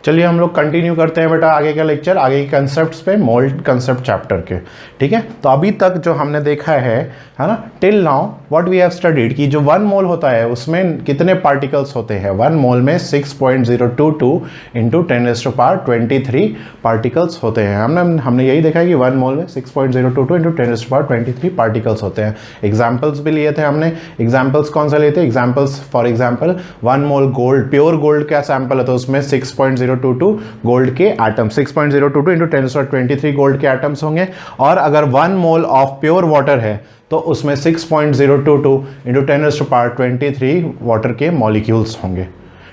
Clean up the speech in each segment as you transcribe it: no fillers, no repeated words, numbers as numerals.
चलिए हम लोग कंटिन्यू करते हैं बेटा आगे का लेक्चर, आगे के कंसेप्ट्स पे, मोल कंसेप्ट चैप्टर के। ठीक है, तो अभी तक जो हमने देखा है ना, till now what we have studied कि जो 1 मोल होता है उसमें कितने पार्टिकल्स होते हैं। 1 मोल में 6.022 इंटू 10⁻23 पार्टिकल्स होते हैं। हमने यही देखा है कि 1 मोल में 6.022 इंटू 10⁻23 पार्टिकल्स होते हैं। एग्जाम्पल्स भी लिए थे हमने। एग्जाम्पल्स कौन सा लिए थे? Examples for example 1 mole gold, pure gold का सैंपल है तो उसमें 6.022 गोल्ड के एटम, 6.022 इंटू 10⁻23 गोल्ड के एटम्स होंगे। और अगर 1 मोल ऑफ प्योर वाटर है तो उसमें 6.022 इंटू 10⁻23 वाटर के मॉलिक्यूल्स होंगे।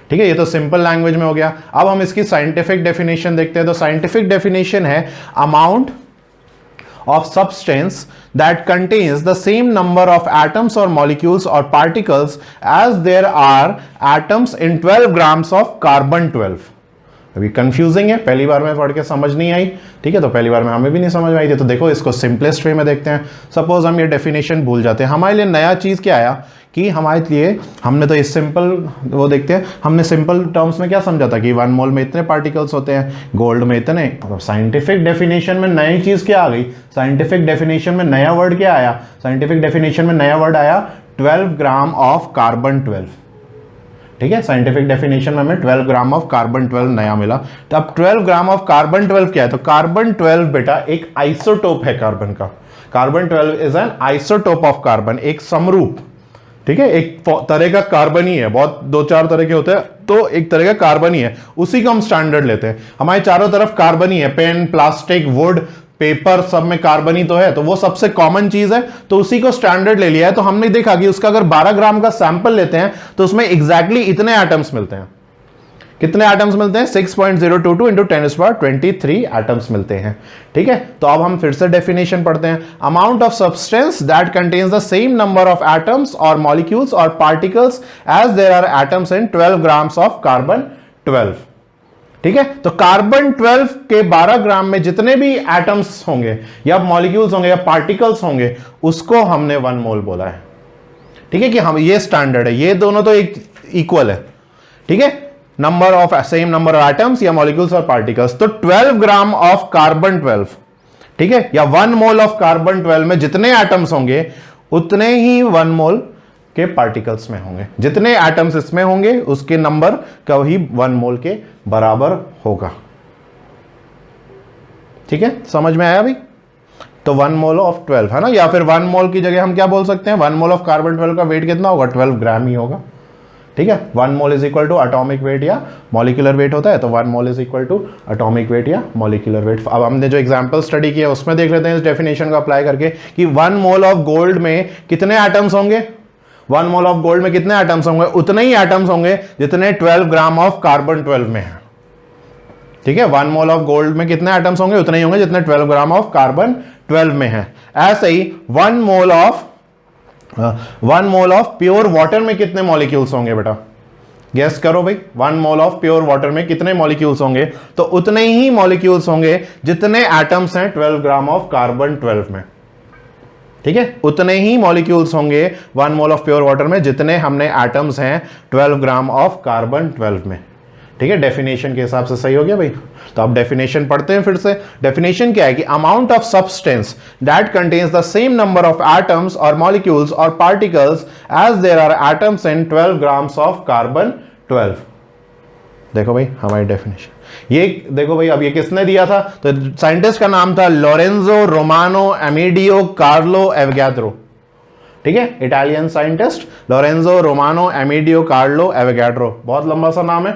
ठीक है, ये तो सिंपल लैंग्वेज में हो गया। अब हम इसकी साइंटिफिक डेफिनेशन देखते हैं। तो साइंटिफिक डेफिनेशन है amount of substance that contains the same number of atoms or molecules or particles as there are atoms in 12 grams of carbon 12। अभी कंफ्यूजिंग है, पहली बार में पढ़ के समझ नहीं आई। ठीक है, तो पहली बार में हमें भी नहीं समझ में आई थी। तो देखो इसको सिंपलेस्ट वे में देखते हैं। सपोज हम ये डेफिनेशन भूल जाते हैं, हमारे लिए नया चीज़ क्या आया कि हमारे लिए हमने तो इस सिंपल वो देखते हैं, हमने सिंपल टर्म्स में क्या समझा था कि 1 मोल में इतने पार्टिकल्स होते हैं, गोल्ड में इतने। मतलब साइंटिफिक डेफिनेशन में नई चीज़ क्या आ गई? साइंटिफिक डेफिनेशन में नया वर्ड क्या आया? साइंटिफिक डेफिनेशन में नया वर्ड आया 12 ग्राम ऑफ कार्बन 12। ठीक है, साइंटिफिक डेफिनेशन में हमें 12 ग्राम ऑफ कार्बन 12 नया मिला। तो अब 12 ग्राम ऑफ कार्बन 12 क्या है? तो कार्बन 12 बेटा एक आइसोटोप है कार्बन का। Carbon 12 is an isotope of carbon, एक समरूप। ठीक है, एक तरह का कार्बन ही है, बहुत 2-4 तरह के होते हैं, तो एक तरह का कार्बन ही है, उसी को हम स्टैंडर्ड लेते हैं। हमारे चारों तरफ कार्बन ही है, पेन, प्लास्टिक, वुड, पेपर, सब में कार्बन ही तो है, तो वो सबसे कॉमन चीज है, तो उसी को स्टैंडर्ड ले लिया है। तो हमने देखा कि उसका अगर 12 ग्राम का सैंपल लेते हैं तो उसमें एग्जैक्टली इतने एटम्स मिलते हैं। कितने एटम्स मिलते हैं? 6.022 इंटू 10⁻23 एटम्स मिलते हैं। ठीक है, तो अब हम फिर से डेफिनेशन पढ़ते हैं। Amount of substance that contains the same number of atoms और मॉलिक्यूल्स और particles as there are atoms in 12 grams of carbon 12। ठीक है, तो कार्बन 12 के 12 ग्राम में जितने भी एटम्स होंगे या मॉलिक्यूल्स होंगे या पार्टिकल्स होंगे उसको हमने 1 मोल बोला है। ठीक है, कि हम ये स्टैंडर्ड है, ये दोनों तो एक इक्वल है। ठीक है, number of same number of atoms या मॉलिक्यूल्स और पार्टिकल्स। तो 12 ग्राम ऑफ कार्बन 12, ठीक है, या 1 मोल ऑफ कार्बन 12 में जितने एटम्स होंगे उतने ही 1 मोल के पार्टिकल्स में होंगे। जितने एटम्स इसमें होंगे उसके नंबर का वही 1 मोल के बराबर होगा। ठीक है, समझ में आया भाई? तो 1 मोल ऑफ 12 है ना, या फिर 1 मोल की जगह हम क्या बोल सकते हैं? 1 मोल ऑफ कार्बन 12 का वेट कितना होगा? 12 ग्राम ही होगा। ठीक है, 1 mole is equal to atomic weight या मॉलिक्यूलर वेट होता है, तो 1 mole is equal to atomic weight या मॉलिक्यूलर वेट। अब हमने जो एग्जांपल स्टडी किया उसमें देख लेते हैं इस डेफिनेशन को अप्लाई करके कि 1 मोल ऑफ गोल्ड में कितने एटम्स होंगे? 1 मोल ऑफ गोल्ड में कितने एटम्स होंगे? उतने ही एटम्स होंगे जितने 12 ग्राम ऑफ कार्बन 12 में है। ठीक है, 1 मोल ऑफ गोल्ड में कितने एटम्स होंगे? उतने ही होंगे जितने 12 ग्राम ऑफ कार्बन 12 में है। ऐसे ही 1 मोल ऑफ प्योर वाटर में कितने मॉलिक्यूल्स होंगे बेटा? गेस करो भाई, 1 मोल ऑफ प्योर वाटर में कितने मॉलिक्यूल्स होंगे? तो उतने ही मॉलिक्यूल्स होंगे जितने एटम्स हैं 12 ग्राम ऑफ कार्बन 12 में। ठीक है, उतने ही मॉलिक्यूल्स होंगे 1 मोल ऑफ प्योर वाटर में जितने हमने एटम्स हैं 12 ग्राम ऑफ कार्बन 12 में। ठीक है, डेफिनेशन के हिसाब से सही हो गया भाई। तो अब डेफिनेशन पढ़ते हैं फिर से। डेफिनेशन क्या है कि amount of substance that contains the same number of atoms और मॉलिक्यूल्स और particles as there are atoms in 12 grams of carbon 12। देखो भाई हमारी डेफिनेशन ये देखो भाई। अब ये किसने दिया था? तो साइंटिस्ट का नाम था Lorenzo Romano Amedeo Carlo Avogadro. ठीक है, Italian scientist Lorenzo Romano Amedeo Carlo Avogadro, बहुत लंबा सा नाम है।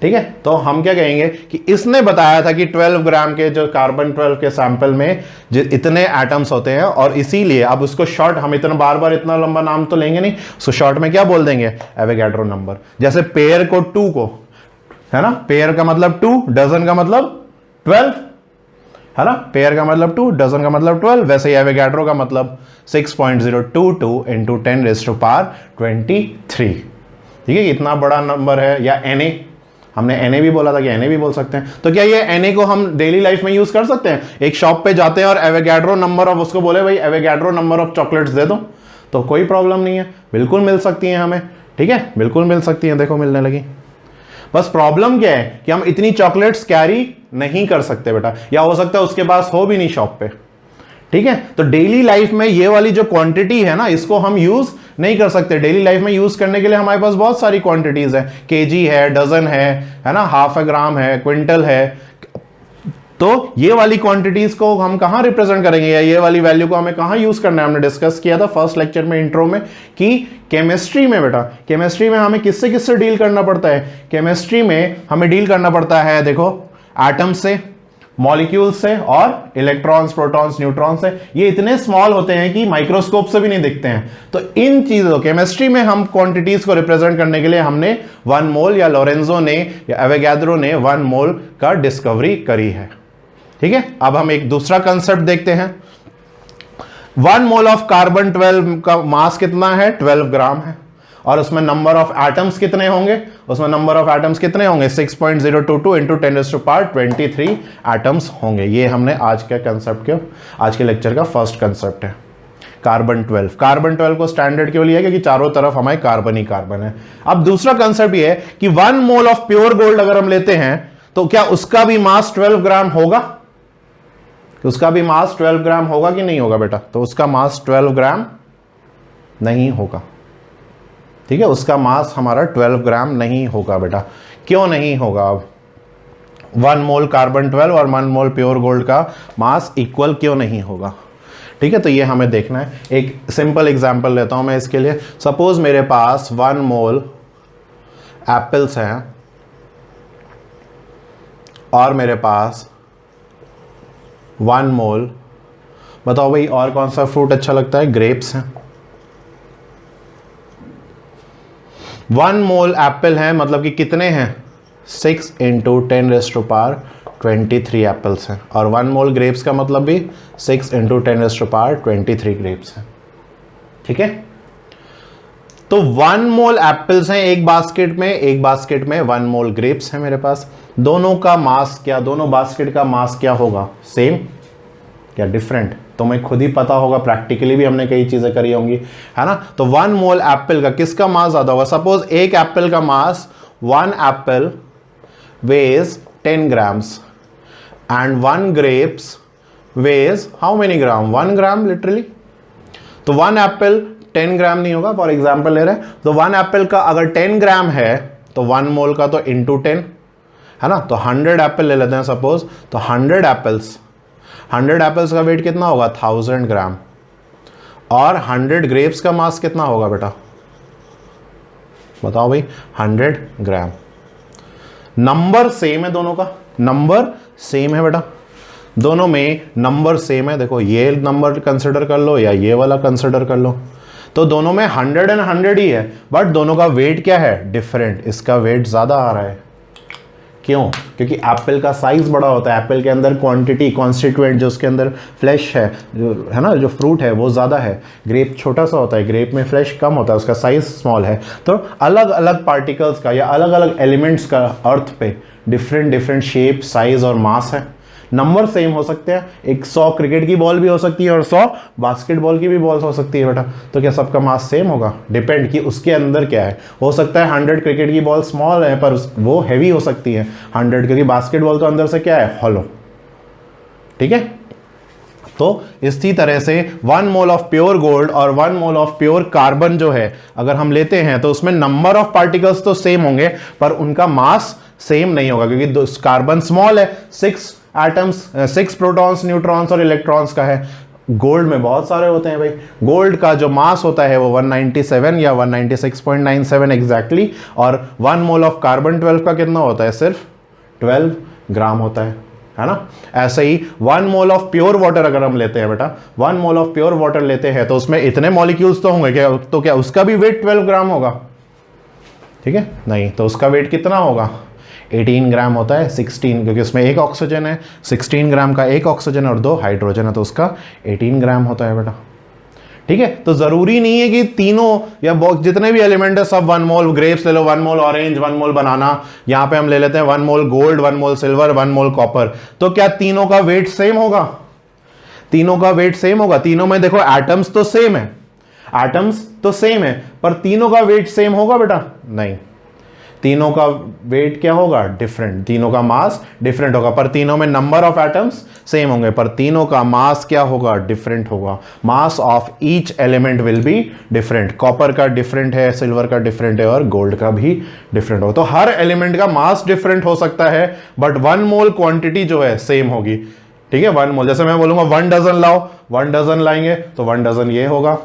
ठीक है, तो हम क्या कहेंगे कि इसने बताया था कि 12 ग्राम के जो कार्बन 12 के सैंपल में इतने एटम्स होते हैं, और इसीलिए अब उसको शॉर्ट, हम इतना बार बार इतना लंबा नाम तो लेंगे नहीं, उसको शॉर्ट में क्या बोल देंगे? Avogadro number. जैसे पेयर को 2 को, है ना, पेयर का मतलब 2, डजन का मतलब 12, है ना, पेयर का मतलब 2, डजन का मतलब 12। वैसे ही एवोगाड्रो का मतलब 6.022 इंटू 10⁻23। ठीक है, इतना बड़ा नंबर है। या Na, हमने Na भी बोला था कि Na भी बोल सकते हैं। तो क्या ये Na को हम डेली लाइफ में यूज कर सकते हैं? एक शॉप पे जाते हैं और एवोगाड्रो नंबर ऑफ, उसको बोले भाई एवोगाड्रो नंबर ऑफ चॉकलेट्स दे दो, तो कोई प्रॉब्लम नहीं है, बिल्कुल मिल सकती हैं हमें। ठीक है, बिल्कुल मिल सकती हैं, देखो मिलने लगी। बस प्रॉब्लम क्या है कि हम इतनी चॉकलेट्स कैरी नहीं कर सकते बेटा, या हो सकता है उसके पास हो भी नहीं शॉप पे। ठीक है, तो डेली लाइफ में ये वाली जो क्वांटिटी है ना, इसको हम यूज नहीं कर सकते। डेली लाइफ में यूज करने के लिए हमारे पास बहुत सारी क्वांटिटीज है, केजी है, डजन है ना, हाफ ए ग्राम है, क्विंटल है। तो ये वाली क्वांटिटीज को हम कहां रिप्रेजेंट करेंगे, या ये वाली वैल्यू को हमें कहां यूज करना है? हमने डिस्कस किया था फर्स्ट लेक्चर में, इंट्रो में, कि केमिस्ट्री में बेटा, केमिस्ट्री में हमें किससे किससे डील करना पड़ता है? केमिस्ट्री में हमें डील करना पड़ता है, देखो, एटम से, मॉलिक्यूल से, और इलेक्ट्रॉन्स, प्रोटॉन्स, न्यूट्रॉन्स से। ये इतने स्मॉल होते हैं कि माइक्रोस्कोप से भी नहीं दिखते हैं। तो इन चीजों, केमिस्ट्री में हम क्वांटिटीज को रिप्रेजेंट करने के लिए हमने 1 मोल, या लोरेंजो ने या एवोगाद्रो ने 1 मोल का डिस्कवरी करी है। ठीक है, अब हम एक दूसरा कंसेप्ट देखते हैं। 1 मोल ऑफ कार्बन 12 का मास कितना है? 12 ग्राम है। और उसमें नंबर ऑफ एटम्स कितने होंगे? उसमें नंबर ऑफ एटम्स कितने होंगे? 6.022 इंटू 10⁻23 एटम्स होंगे। ये हमने आज के कंसेप्ट के, आज के लेक्चर का फर्स्ट कंसेप्ट है, कार्बन 12। कार्बन 12 को स्टैंडर्ड क्यों लिया? क्योंकि चारों तरफ हमारे कार्बन ही कार्बन है। अब दूसरा कंसेप्ट ये है कि 1 मोल ऑफ प्योर गोल्ड अगर हम लेते हैं तो क्या उसका भी मास 12 ग्राम होगा? उसका भी मास 12 ग्राम होगा कि नहीं होगा बेटा? तो उसका मास 12 ग्राम नहीं होगा। ठीक है, उसका मास हमारा 12 ग्राम नहीं होगा बेटा। क्यों नहीं होगा? अब 1 मोल कार्बन 12 और 1 मोल प्योर गोल्ड का मास इक्वल क्यों नहीं होगा? ठीक है, तो ये हमें देखना है। एक सिंपल एग्जांपल लेता हूं मैं इसके लिए। सपोज मेरे पास 1 मोल एप्पल्स हैं और मेरे पास 1 मोल, बताओ भाई और कौन सा फ्रूट अच्छा लगता है? ग्रेप्स हैं। 1 मोल एप्पल है, मतलब कि कितने हैं? 6 इंटू 10⁻23 एप्पल्स हैं। और 1 मोल ग्रेप्स का मतलब भी 6 इंटू 10⁻23 ग्रेप्स हैं। ठीक है, तो 1 मोल एप्पल्स हैं एक बास्केट में, एक बास्केट में 1 मोल ग्रेप्स हैं मेरे पास। दोनों का मास क्या, दोनों बास्केट का मास क्या होगा? सेम क्या डिफरेंट? तुम्हें खुद ही पता होगा, प्रैक्टिकली भी हमने कई चीजें करी होंगी, है ना। तो 1 मोल एप्पल का किसका मास ज्यादा होगा? सपोज एक एप्पल का mass, 1 apple weighs 10 grams and 1 grapes weighs how many gram? 1 gram literally. तो 1 एप्पल 10 ग्राम नहीं होगा, फॉर एग्जाम्पल ले रहे हैं। तो 1 एप्पल का अगर 10 ग्राम है तो 1 मोल का तो इंटू 10 है ना। तो 100 एप्पल ले लेते हैं सपोज, तो 100 एप्पल्स का वेट कितना होगा? 1000 ग्राम। और 100 ग्रेप्स का मास कितना होगा बेटा? बताओ भाई, 100 ग्राम। नंबर सेम है दोनों का, नंबर सेम है बेटा, दोनों में नंबर सेम है। देखो ये नंबर कंसिडर कर लो या ये वाला कंसिडर कर लो, तो दोनों में 100 एंड 100 ही है, बट दोनों का वेट क्या है? डिफरेंट। इसका वेट ज्यादा आ रहा है। क्यों? क्योंकि एप्पल का साइज बड़ा होता है, एप्पल के अंदर क्वांटिटी, कॉन्स्टिट्यूएंट जो उसके अंदर फ्लैश है, जो है ना, जो फ्रूट है वो ज़्यादा है। ग्रेप छोटा सा होता है, ग्रेप में फ्लैश कम होता है, उसका साइज स्मॉल है। तो अलग अलग पार्टिकल्स का या अलग अलग एलिमेंट्स का अर्थ पे डिफरेंट डिफरेंट शेप, साइज और मास है। नंबर सेम हो सकते हैं, एक 100 क्रिकेट की बॉल भी हो सकती है और 100 बास्केटबॉल की भी बॉल हो सकती है बेटा। तो क्या सबका मास सेम होगा? डिपेंड कि उसके अंदर क्या है। हो सकता है 100 क्रिकेट की बॉल स्मॉल है पर वो हैवी हो सकती है 100, क्योंकि बास्केटबॉल तो अंदर से क्या है? हॉलो। ठीक है, तो इसी तरह से 1 मोल ऑफ प्योर गोल्ड और 1 मोल ऑफ प्योर कार्बन जो है अगर हम लेते हैं तो उसमें नंबर ऑफ पार्टिकल्स तो सेम होंगे पर उनका मास सेम नहीं होगा, क्योंकि कार्बन स्मॉल है, 6 एटम्स, 6 प्रोटॉन्स, न्यूट्रॉन्स और इलेक्ट्रॉन्स का है। गोल्ड में बहुत सारे होते हैं भाई। गोल्ड का जो मास होता है वो 197 या 196.97 एग्जैक्टली, और 1 मोल ऑफ कार्बन 12 का कितना होता है? सिर्फ 12 ग्राम होता है ना। ऐसे ही 1 मोल ऑफ प्योर वाटर अगर हम लेते हैं बेटा, 1 मोल ऑफ प्योर वाटर लेते हैं तो उसमें इतने मॉलिक्यूल्स तो होंगे क्या? तो क्या उसका भी वेट 12 ग्राम होगा? ठीक है, नहीं। तो उसका वेट कितना होगा? 18 ग्राम होता है, 16, क्योंकि उसमें एक ऑक्सीजन है, 16 ग्राम का एक ऑक्सीजन और 2 हाइड्रोजन है, तो उसका 18 ग्राम होता है बेटा। ठीक है, तो जरूरी नहीं है कि तीनों या जितने भी एलिमेंट है सब 1 मोल ग्रेप्स ले लो, 1 मोल ऑरेंज, 1 मोल बनाना, यहां पे हम ले लेते हैं 1 मोल गोल्ड, 1 मोल सिल्वर, 1 मोल कॉपर। तो क्या तीनों का वेट सेम होगा? तीनों का वेट सेम होगा। तीनों में देखो एटम्स तो सेम है, एटम्स तो सेम है, पर तीनों का वेट सेम होगा बेटा? नहीं। तीनों का वेट क्या होगा, डिफरेंट, तीनों का मास डिफरेंट होगा, पर तीनों में नंबर ऑफ एटम्स सेम होंगे, पर तीनों का मास क्या होगा, डिफरेंट होगा। Mass of each element will be different, copper का डिफरेंट है, सिल्वर का डिफरेंट है और गोल्ड का भी डिफरेंट होगा। तो हर एलिमेंट का मास डिफरेंट हो सकता है बट 1 मोल क्वांटिटी जो है सेम होगी, ठीक है। 1 मोल, जैसे मैं बोलूंगा 1 डजन लाओ, 1 डजन लाएंगे तो 1 डजन ये होगा,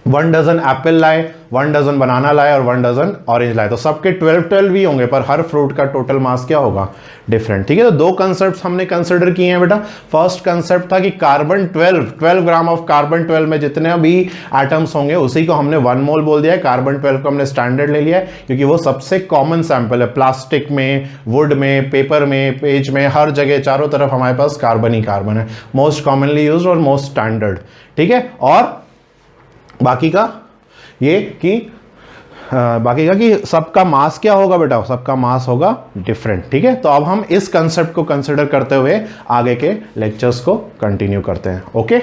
1 डजन एप्पल लाए, 1 डजन बनाना लाए और 1 डजन ऑरेंज लाए, तो सबके 12 ही होंगे, पर हर फ्रूट का टोटल मास क्या होगा, डिफरेंट, ठीक है। तो 2 कंसेप्ट हमने कंसिडर किए हैं बेटा। फर्स्ट कंसेप्ट था कि कार्बन 12 ग्राम ऑफ कार्बन 12 में जितने भी एटम्स होंगे उसी को हमने 1 मोल बोल दिया है। कार्बन 12 को हमने स्टैंडर्ड ले लिया है क्योंकि वो सबसे कॉमन सैंपल है, प्लास्टिक में, वुड में, पेपर में, पेज में, हर जगह चारों तरफ हमारे पास कार्बन ही कार्बन है, मोस्ट कॉमनली यूज्ड और मोस्ट स्टैंडर्ड, ठीक है। और बाकी का ये कि बाकी का कि सबका मास क्या होगा बेटा, सबका मास होगा डिफरेंट, ठीक है। तो अब हम इस कंसेप्ट को कंसिडर करते हुए आगे के लेक्चर्स को कंटिन्यू करते हैं। ओके।